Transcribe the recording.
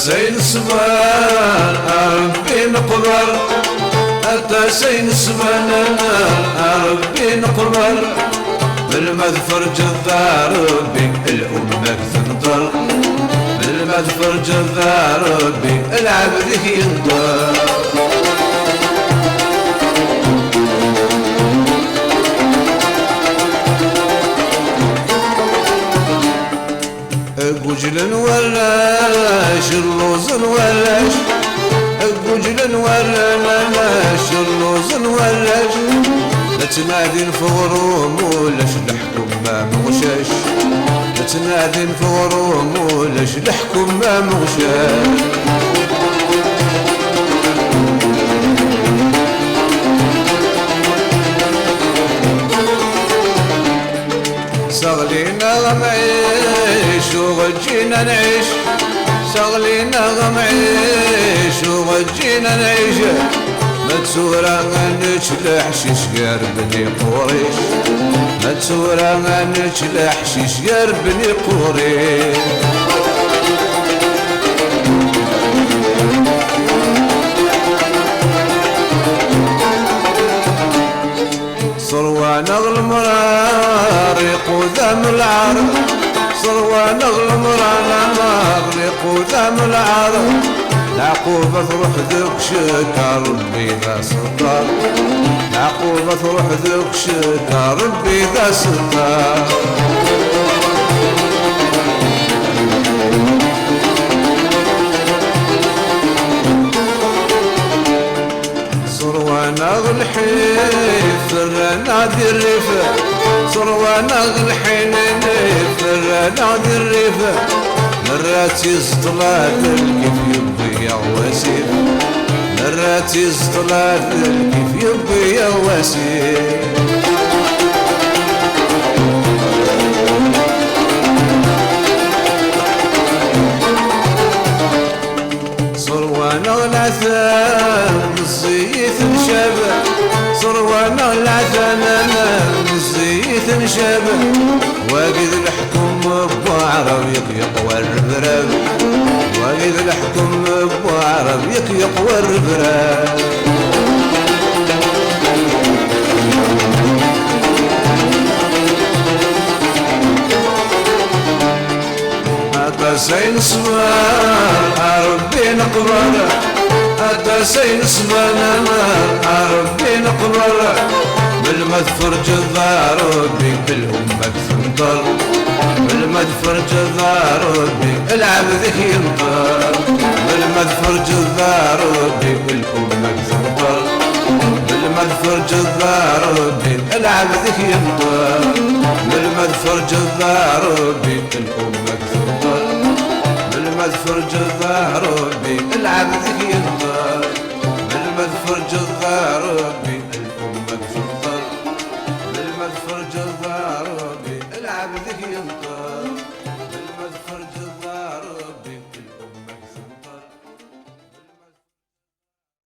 سين سبان ربي نقبر أتا سين سبان ربي نقبر بالمذفر جذار ربي الأمة تنطر بالمذفر جذار ربي العبد ينطر قجل ولاش الروز ولاش قجل ولاش الروز ولاش لا تنادي الفغروم ولاش الحكم ما مغشاش لا تنادي الفغروم ولاش الحكم ما مغشاش صغلينا غمعيش وغجينا نعيش صغلينا غمعيش وغجينا نعيش ما تسورا نجلح حشيش يا ربني قريش ما تسورا نجلح حشيش يا ربني قريش صروان المرار قدام العرب صروان المرار قدام العرب العقوبة تروح ذوك شكا ربي ذا ستار العقوبة تروح ذوك شكا ربي ذا ستار صروان الحيف نادي الريفة صروان الحين نادي الريفة مراتي زطلات كيف يبي يا وسيم مراتي زطلات كيف يبي يا وسيم صروان العثام الزيت نشابه صروان العثام الزيت نشابه واقد الحكم ابو عرب يقوى الربرب واقد الحكم ابو عرب يقوى الربرب أتا سين صبان ربي نقبر أتا سين صبان ربي نقبر بالمذفر جذار ربي بالأمة تنطر بالمذفر جذار ربي العبد ينطر بالمذفر جذار ربي بالأمة تنطر بالمذفر جذار ربي العبد ينطر بالمذفر جذار ربي بالأمة تنطر بالمذفر جذار ربي العبد ينطر بالمذفر جذار ربي الأمة تنطر بالمذفر جذار ربي العبد ينطر